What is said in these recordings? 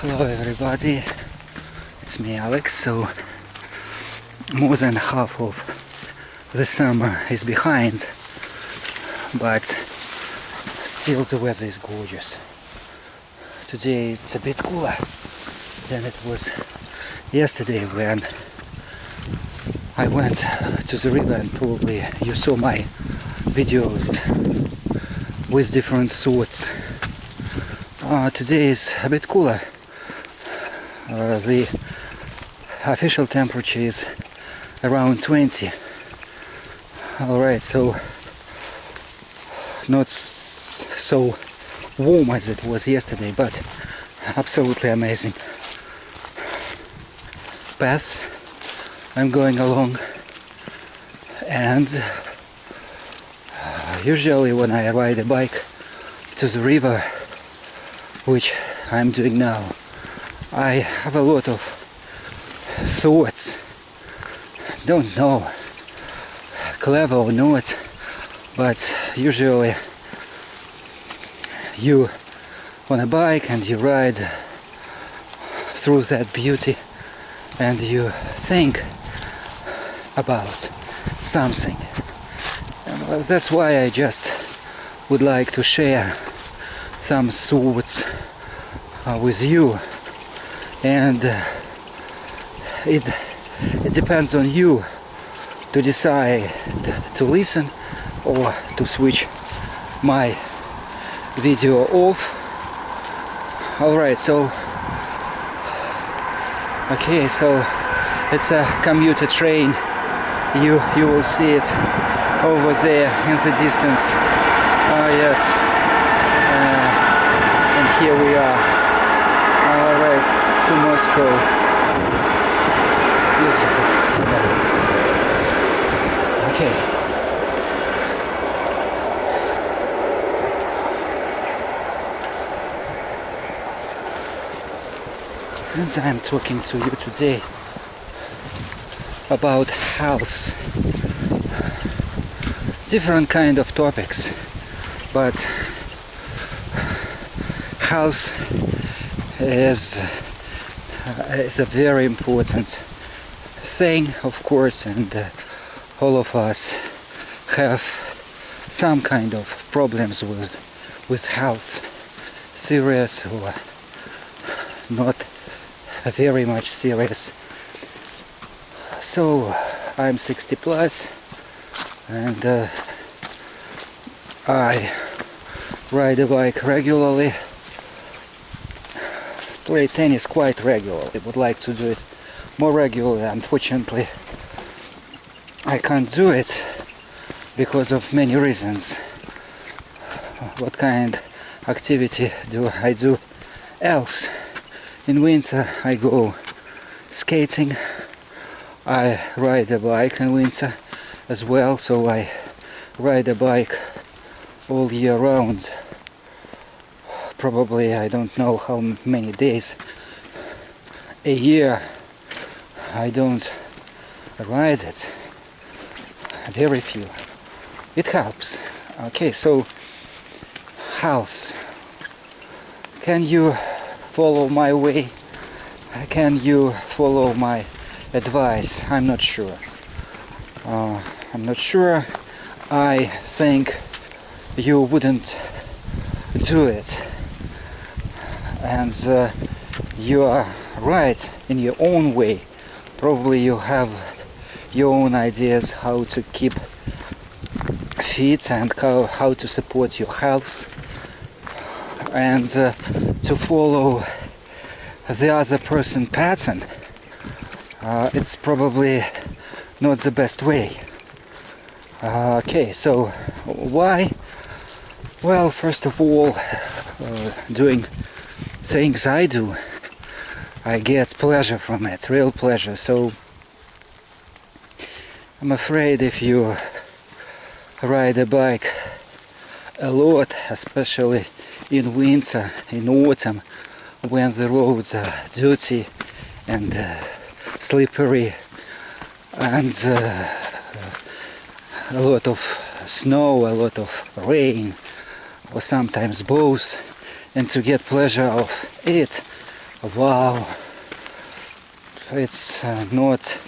Hello everybody, it's me Alex. So more than half of the summer is behind, but still the weather is gorgeous. Today it's a bit cooler than it was yesterday when I went to the river, and probably you saw my videos with different sorts. Today is a bit cooler. The official temperature is around 20. Alright, so not so warm as it was yesterday, but absolutely amazing. Path I'm going along, and usually when I ride a bike to the river, which I'm doing now, I have a lot of thoughts. Don't know, clever or not, but usually you on a bike and you ride through that beauty and you think about something. And that's why I just would like to share some thoughts with you, and it depends on you to decide to listen or to switch my video off. Alright, so okay, so it's a commuter train. You will see it over there in the distance. Yes. And here we are. Alright, to Moscow. Beautiful scenery. Okay. Friends, I'm talking to you today about health. Different kind of topics, but health is a very important thing, of course, and all of us have some kind of problems with health, serious or not very much serious. So I'm 60 plus, and I ride a bike regularly, play tennis quite regularly. Would like to do it more regularly. Unfortunately, I can't do it because of many reasons. What kind of activity do I do else? In winter I go skating, I ride a bike in winter as well, so I ride a bike all year round. Probably, I don't know how many days a year I don't ride it. Very few. It helps. Okay, so health. Can you follow my way? Can you follow my advice? I'm not sure. I think you wouldn't do it, and you are right in your own way. Probably you have your own ideas how to keep fit and how to support your health, and to follow the other person pattern. It's probably not the best way. Okay, so why? Well, first of all, doing things I do, I get pleasure from it, real pleasure. So I'm afraid if you ride a bike a lot, especially in winter, in autumn, when the roads are dirty and slippery, and a lot of snow, a lot of rain, or sometimes both, and to get pleasure of it, wow, it's not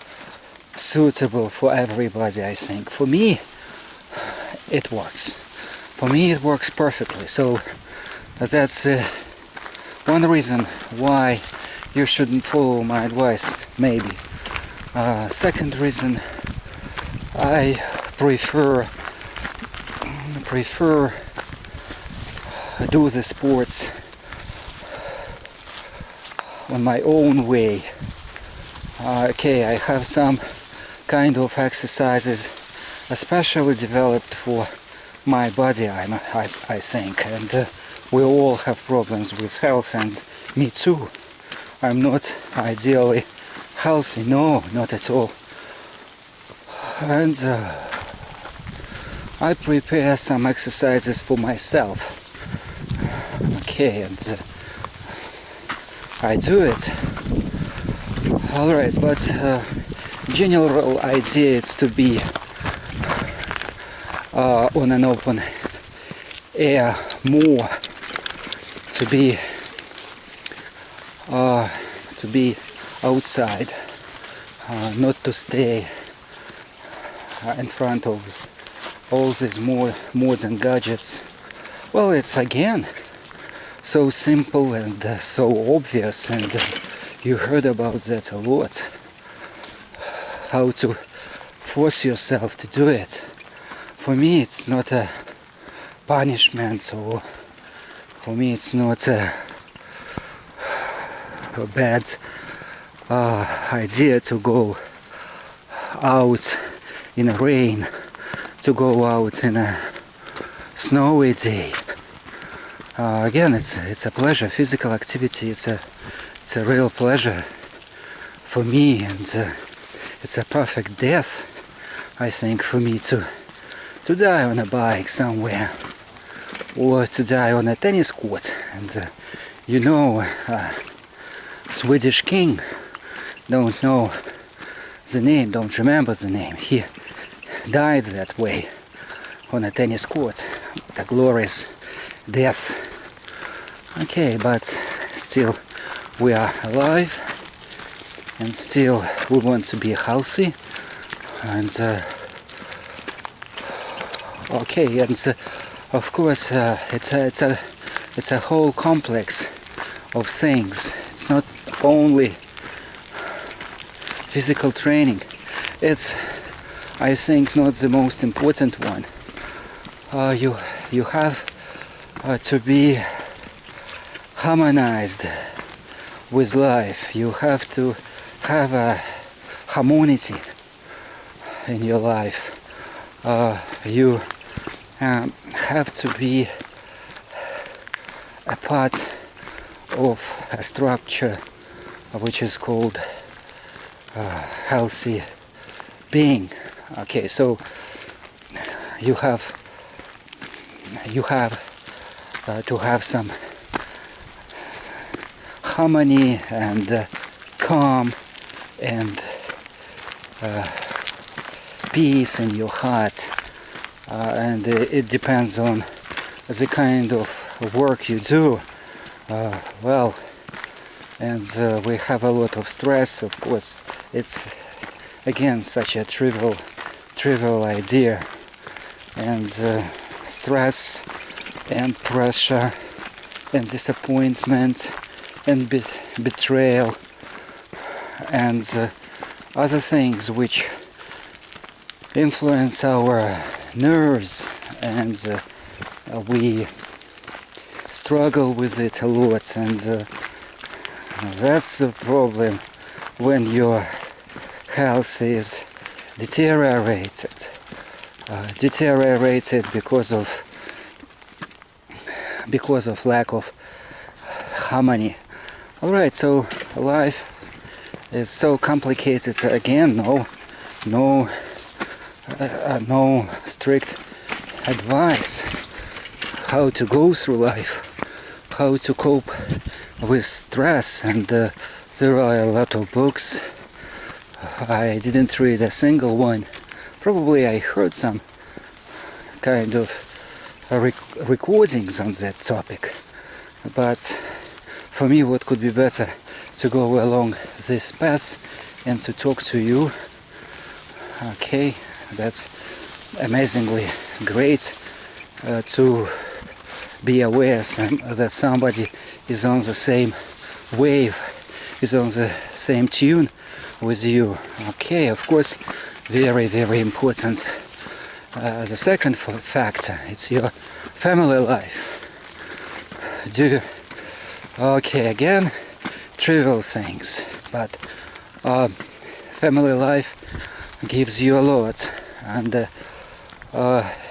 suitable for everybody, I think. For me, it works. For me, it works perfectly. So that's one reason why you shouldn't follow my advice, maybe. Second reason, I prefer do the sports on my own way. Okay, I have some kind of exercises especially developed for my body, I think, and we all have problems with health, and me too. I'm not ideally healthy, no, not at all. And I prepare some exercises for myself. Okay, and I do it. Alright, but general idea is to be on an open air more, to be outside, not to stay in front of all these modern gadgets. Well, it's again so simple and so obvious, and you heard about that a lot. How to force yourself to do it. For me, it's not a punishment, or for me, it's not a bad idea to go out in the rain, to go out in a snowy day. Again, it's a pleasure. Physical activity, it's a real pleasure for me, and it's a perfect death, I think, for me to die on a bike somewhere, or to die on a tennis court. And you know, Swedish king, don't know the name, don't remember the name, he died that way on a tennis court, a glorious death. Okay, but still we are alive, and still we want to be healthy, and okay, and of course it's a whole complex of things. It's not only physical training. It's, I think, not the most important one. You have to be harmonized with life. You have to have a harmony in your life. You have to be a part of a structure which is called healthy being. Okay, so you have to have some harmony and calm and peace in your heart, and it depends on the kind of work you do. Well, and we have a lot of stress, of course. It's again such a trivial idea, and stress and pressure and disappointment and betrayal and other things which influence our nerves, and we struggle with it a lot, and that's the problem when your health is deteriorated because of lack of harmony. Alright, so life is so complicated. Again, no strict advice how to go through life, how to cope with stress, and there are a lot of books. I didn't read a single one. Probably I heard some kind of recordings on that topic, but for me, what could be better to go along this path and to talk to you. Okay, that's amazingly great to be aware that somebody is on the same wave, is on the same tune with you. Okay, of course, very, very important. The second factor, it's your family life. Okay, again, trivial things, but family life gives you a lot, and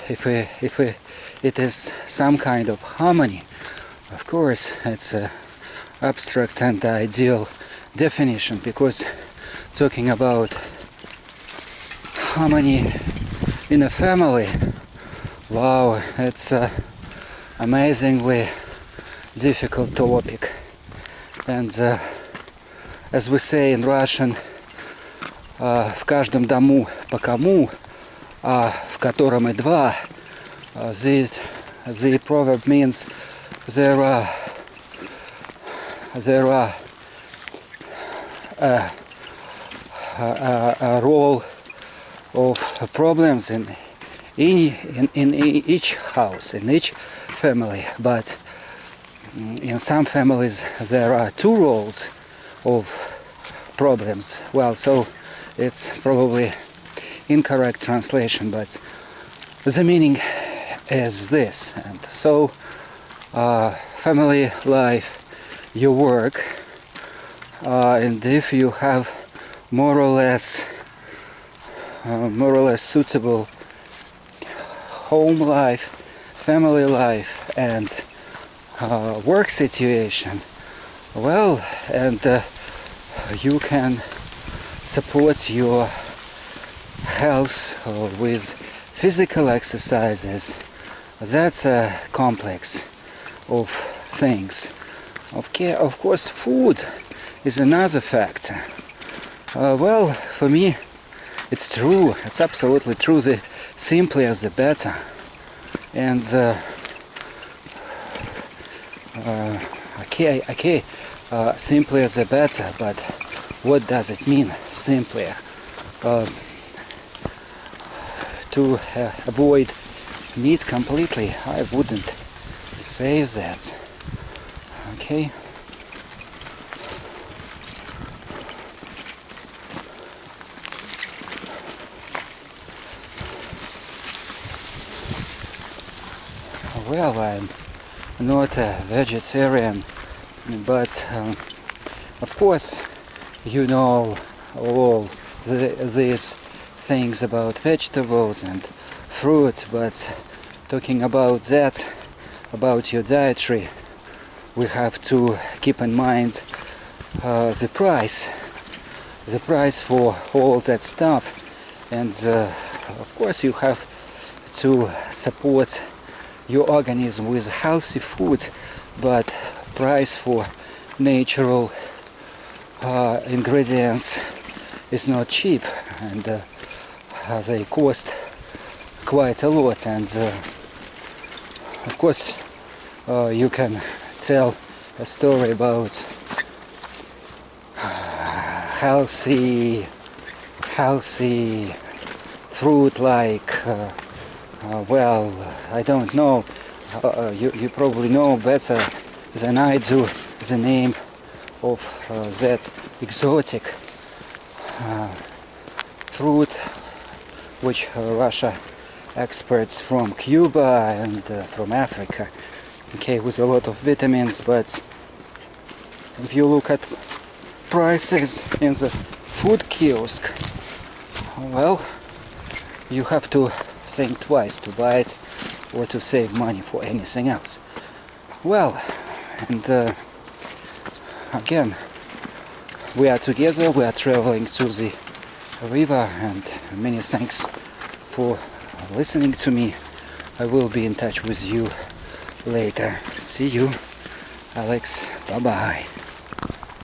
if it is some kind of harmony, of course, it's an abstract and ideal definition, because talking about harmony in a family, wow, it's an amazingly difficult topic. And as we say in Russian, в каждом дому по кому, в котором и два, the proverb means there are a role of problems in each house, in each family, but in some families there are two roles of problems. Well, so it's probably incorrect translation, but the meaning is this. And so family life, your work, and if you have more or less suitable home life, family life, and work situation, well, and you can support your health with physical exercises. That's a complex of things. Okay, of course, food is another factor. Well, for me, it's true. It's absolutely true. The simpler the better. And okay, simpler the better. But what does it mean, simpler? To avoid meat completely, I wouldn't say that. Okay. Well, I'm not a vegetarian, but of course you know all these things about vegetables and fruits, but talking about that, about your dietary, we have to keep in mind the price for all that stuff, and of course you have to support your organism with healthy food, but price for natural ingredients is not cheap, and they cost quite a lot. And of course you can tell a story about healthy fruit like well, I don't know, you probably know better than I do the name of that exotic fruit which Russia exports from Cuba and from Africa, okay, with a lot of vitamins. But if you look at prices in the food kiosk, well, you have to think twice to buy it or to save money for anything else. Well, and again, we are together, we are traveling to the river, and many thanks for listening to me. I will be in touch with you later. See you, Alex. Bye bye.